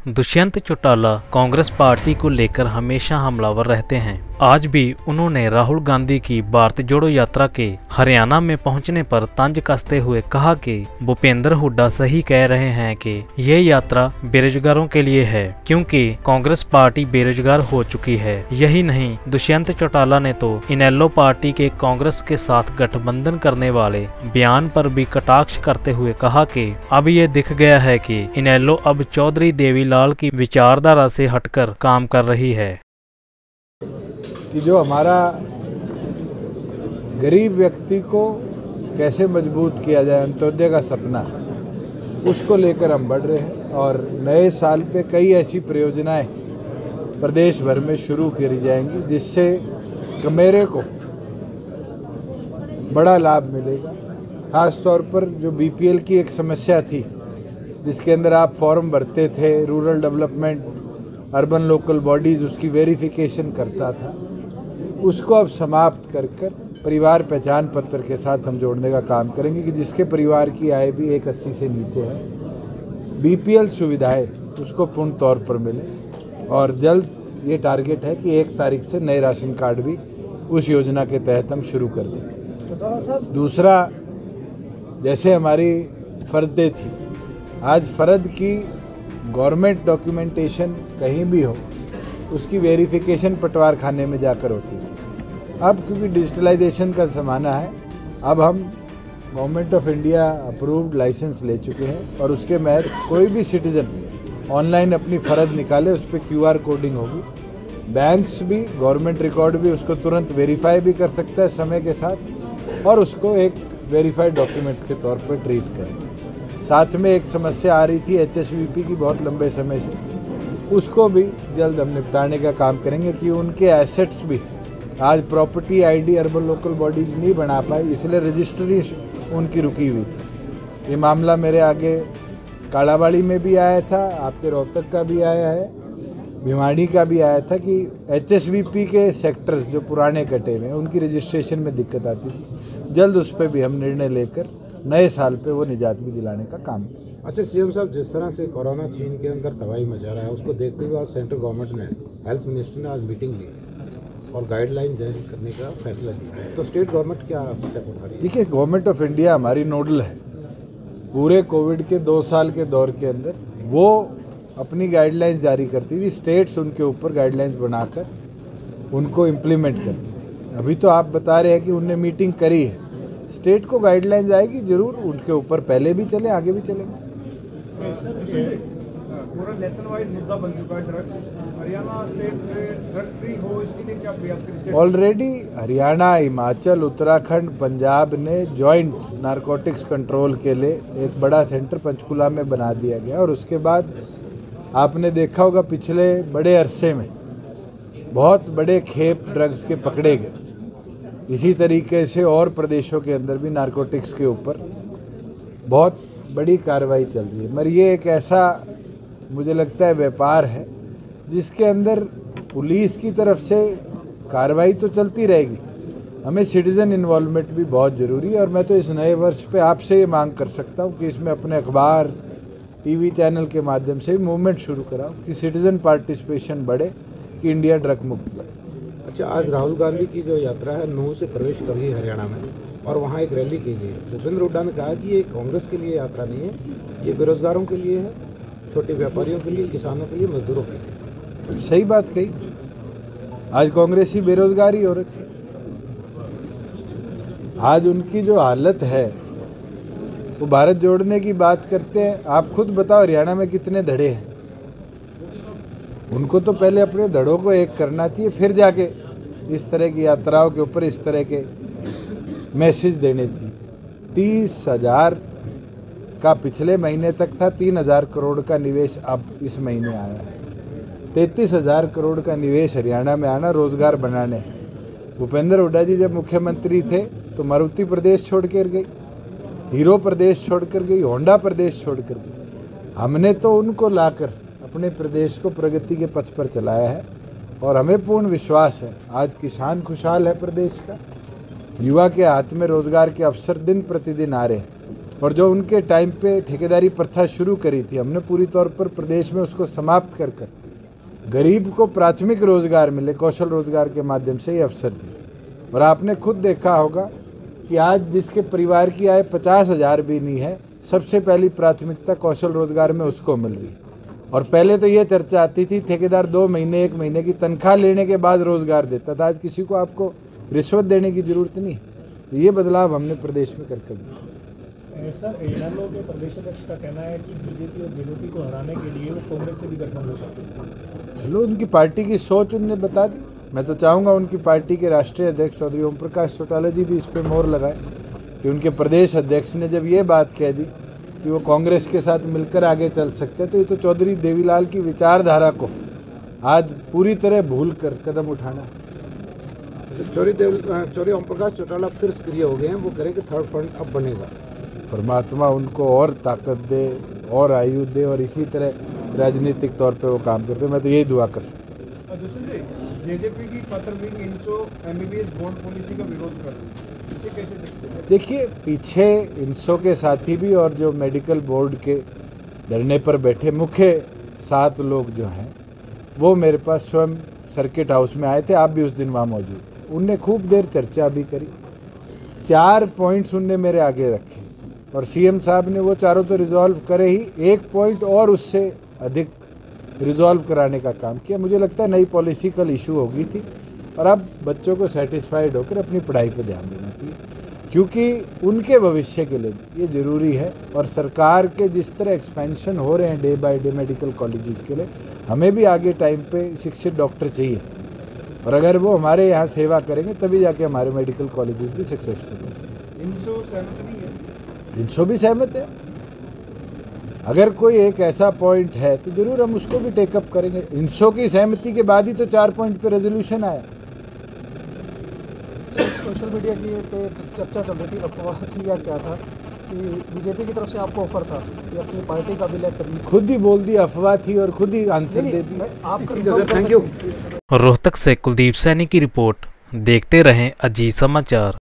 Dushyant Chautala Congress party को लेकर हमेशा हमलावर रहते हैं। आज भी उन्होंने राहुल गांधी की भारत जोड़ो यात्रा के हरियाणा में पहुंचने पर तंज कसते हुए कहा कि भूपेंद्र हुड्डा सही कह रहे हैं कि यह यात्रा बेरोजगारों के लिए है, क्योंकि कांग्रेस पार्टी बेरोजगार हो चुकी है। यही नहीं, दुष्यंत चौटाला ने तो इनेलो पार्टी के कांग्रेस के साथ गठबंधन करने वाले बयान पर भी कटाक्ष करते हुए कहा कि अब ये दिख गया है कि इनेलो अब चौधरी देवीलाल की विचारधारा से हटकर काम कर रही है। कि जो हमारा गरीब व्यक्ति को कैसे मजबूत किया जाए, अंत्योदय का सपना है, उसको लेकर हम बढ़ रहे हैं। और नए साल पे कई ऐसी परियोजनाएं प्रदेश भर में शुरू करी जाएंगी जिससे कमेरे को बड़ा लाभ मिलेगा। खास तौर पर जो बीपीएल की एक समस्या थी, जिसके अंदर आप फॉर्म भरते थे, rural development urban local bodies उसकी वेरिफिकेशन करता था, उसको अब समाप्त कर परिवार पहचान पत्र के साथ हम जोड़ने का काम करेंगे कि जिसके परिवार की आय भी 180 से नीचे है, बीपीएल सुविधाएं उसको पूर्ण तौर पर मिले। और जल्द ये टारगेट है कि 1 तारीख से नए राशन कार्ड भी उस योजना के तहत हम शुरू कर दें। दूसरा, जैसे हमारी फर्दें थी, आज फर्द की गवर्नमेंट डॉक्यूमेंटेशन कहीं भी हो, उसकी वेरिफिकेशन पटवार खाने में जाकर होती थी। अब क्योंकि डिजिटलाइजेशन का ज़माना है, अब हम government of India approved licence ले चुके हैं और उसके महज कोई भी सिटीज़न ऑनलाइन अपनी फ़र्द निकाले, उस पर QR कोडिंग होगी। बैंक्स भी, गवर्नमेंट रिकॉर्ड भी उसको तुरंत वेरीफाई भी कर सकता है समय के साथ, और उसको एक वेरीफाइड डॉक्यूमेंट के तौर पर ट्रीट करेंगे। साथ में एक समस्या आ रही थी HSVP की बहुत लंबे समय से, उसको भी जल्द हम निपटाने का काम करेंगे कि उनके एसेट्स भी, आज property ID urban local bodies नहीं बना पाई, इसलिए रजिस्ट्री उनकी रुकी हुई थी। ये मामला मेरे आगे कालाबाड़ी में भी आया था, आपके रोहतक का भी आया है, भिवाड़ी का भी आया था कि HSVP के सेक्टर्स जो पुराने कटे हुए हैं उनकी रजिस्ट्रेशन में दिक्कत आती थी। जल्द उस पर भी हम निर्णय लेकर नए साल पे वो निजात भी दिलाने का काम करें। अच्छा सीएम साहब, जिस तरह से कोरोना चीन के अंदर तबाही मचा रहा है, उसको देखते हुए आज सेंट्रल गवर्नमेंट ने, हेल्थ मिनिस्टर ने आज मीटिंग ली और गाइडलाइन जारी करने का फैसला किया, तो स्टेट गवर्नमेंट क्या स्टेप उठा रही है? देखिए, गवर्नमेंट ऑफ इंडिया हमारी नोडल है। पूरे कोविड के 2 साल के दौर के अंदर वो अपनी गाइडलाइंस जारी करती थी, स्टेट्स उनके ऊपर गाइडलाइंस बनाकर उनको इम्प्लीमेंट करती थी। अभी तो आप बता रहे हैं कि उनने मीटिंग करी है, स्टेट को गाइडलाइंस आएगी, जरूर उनके ऊपर पहले भी चले, आगे भी चलेंगे। पूरा नेशन वाइज मुद्दा बन चुका है drugs. Haryana state drug free हो, इसके लिए क्या प्रयास करें? ऑलरेडी हरियाणा, हिमाचल, उत्तराखंड, पंजाब ने जॉइंट नारकोटिक्स कंट्रोल के लिए एक बड़ा सेंटर पंचकुला में बना दिया गया। और उसके बाद आपने देखा होगा पिछले बड़े अरसे में बहुत बड़े खेप ड्रग्स के पकड़े गए। इसी तरीके से और प्रदेशों के अंदर भी नारकोटिक्स के ऊपर बहुत बड़ी कार्रवाई चल रही है। मगर ये एक ऐसा, मुझे लगता है, व्यापार है जिसके अंदर पुलिस की तरफ से कार्रवाई तो चलती रहेगी, हमें सिटीज़न इन्वॉल्वमेंट भी बहुत ज़रूरी है। और मैं तो इस नए वर्ष पे आपसे ये मांग कर सकता हूँ कि इसमें अपने अखबार, TV चैनल के माध्यम से मूवमेंट शुरू कराओ कि सिटीज़न पार्टिसिपेशन बढ़े, कि इंडिया ड्रग मुक्त बने। अच्छा, आज राहुल गांधी की जो यात्रा है नूह से प्रवेश कर रही है हरियाणा में, और वहाँ एक रैली की गई है। भूपेंद्र हुड्डा ने कहा कि ये कांग्रेस के लिए यात्रा नहीं है, ये बेरोजगारों के लिए है, छोटे व्यापारियों के लिए, किसानों के लिए, मजदूरों के लिए। सही बात कही। आज कांग्रेसी बेरोजगारी हो रखी, आज उनकी जो हालत है, वो भारत जोड़ने की बात करते हैं। आप खुद बताओ, हरियाणा में कितने धड़े हैं? उनको तो पहले अपने धड़ों को एक करना चाहिए, फिर जाके इस तरह की यात्राओं के ऊपर इस तरह के मैसेज देने चाहिए। 30,000 का पिछले महीने तक था, 3,000 करोड़ का निवेश अब इस महीने आया है। 33,000 करोड़ का निवेश हरियाणा में आना रोजगार बनाने हैं। भूपेंद्र हुड्डा जी जब मुख्यमंत्री थे तो मारुति प्रदेश छोड़ कर गई, हीरो प्रदेश छोड़ कर गई, होंडा प्रदेश छोड़ कर गई। हमने तो उनको लाकर अपने प्रदेश को प्रगति के पथ पर चलाया है और हमें पूर्ण विश्वास है आज किसान खुशहाल है प्रदेश का, युवा के हाथ में रोजगार के अवसर दिन प्रतिदिन आ रहे हैं। और जो उनके टाइम पे ठेकेदारी प्रथा शुरू करी थी, हमने पूरी तौर पर प्रदेश में उसको समाप्त कर गरीब को प्राथमिक रोजगार मिले कौशल रोजगार के माध्यम से ये अवसर दिए। और आपने खुद देखा होगा कि आज जिसके परिवार की आय 50,000 भी नहीं है, सबसे पहली प्राथमिकता कौशल रोजगार में उसको मिल रही। और पहले तो ये चर्चा आती थी ठेकेदार 2 महीने 1 महीने की तनख्वाह लेने के बाद रोजगार देता था। आज किसी को आपको रिश्वत देने की जरूरत नहीं। तो ये बदलाव हमने प्रदेश में करके दिया। सर, इनेलो के प्रदेश अध्यक्ष का कहना है कि बीजेपी और जेडीपी को हराने के लिए वो कांग्रेस से भी गठबंधन करते हैं। चलो, उनकी पार्टी की सोच उनने बता दी। मैं तो चाहूँगा उनकी पार्टी के राष्ट्रीय अध्यक्ष चौधरी ओम प्रकाश चौटाला जी भी इस पर मोहर लगाए कि उनके प्रदेश अध्यक्ष ने जब ये बात कह दी कि वो कांग्रेस के साथ मिलकर आगे चल सकते हैं, तो ये तो चौधरी देवीलाल की विचारधारा को आज पूरी तरह भूल कर कदम उठाना है। चौधरी ओम प्रकाश चौटाला फिर सक्रिय हो गए हैं, वो करें कि थर्ड फ्रंट अब बनेगा। परमात्मा उनको और ताकत दे और आयु दे और इसी तरह राजनीतिक तौर पे वो काम करते। मैं तो यही दुआ कर सकता हूँ। जेजेपी की further wing इंसो MBBS bond policy का विरोध कर रही है, इसे कैसे देखते हैं? देखिए, पीछे इंसो के साथी भी और जो मेडिकल बोर्ड के धरने पर बैठे मुख्य 7 लोग जो हैं, वो मेरे पास स्वयं सर्किट हाउस में आए थे। आप भी उस दिन वहाँ मौजूद थे। उनने खूब देर चर्चा भी करी। 4 पॉइंट्स उनने मेरे आगे रखे और सीएम साहब ने वो चारों तो रिजॉल्व करे ही, 1 पॉइंट और उससे अधिक रिजॉल्व कराने का काम किया। मुझे लगता है नई पॉलिसी कल इशू हो गई थी और अब बच्चों को सेटिस्फाइड होकर अपनी पढ़ाई पर ध्यान देना चाहिए, क्योंकि उनके भविष्य के लिए ये ज़रूरी है। और सरकार के जिस तरह एक्सपेंशन हो रहे हैं day by day medical colleges के लिए, हमें भी आगे टाइम पे शिक्षित डॉक्टर चाहिए। और अगर वो हमारे यहाँ सेवा करेंगे तभी जाके हमारे मेडिकल कॉलेजेस भी सक्सेसफुल होंगे। इंसो सहमत नहीं है? इंसो भी सहमत है। अगर कोई एक ऐसा पॉइंट है तो जरूर हम उसको भी टेकअप करेंगे। इंसो की सहमति के बाद ही तो 4 पॉइंट पे रेजोल्यूशन आया। सोशल मीडिया की पे चर्चा चल रही थी, अफवाह थी या क्या था कि बीजेपी की तरफ से आपको ऑफर था कि अपनी पार्टी का विलय करनी? खुद ही बोल दी अफवाह थी और खुद ही आंसर दे दी। Thank you. रोहतक से कुलदीप सैनी की रिपोर्ट। देखते रहें अजीत समाचार।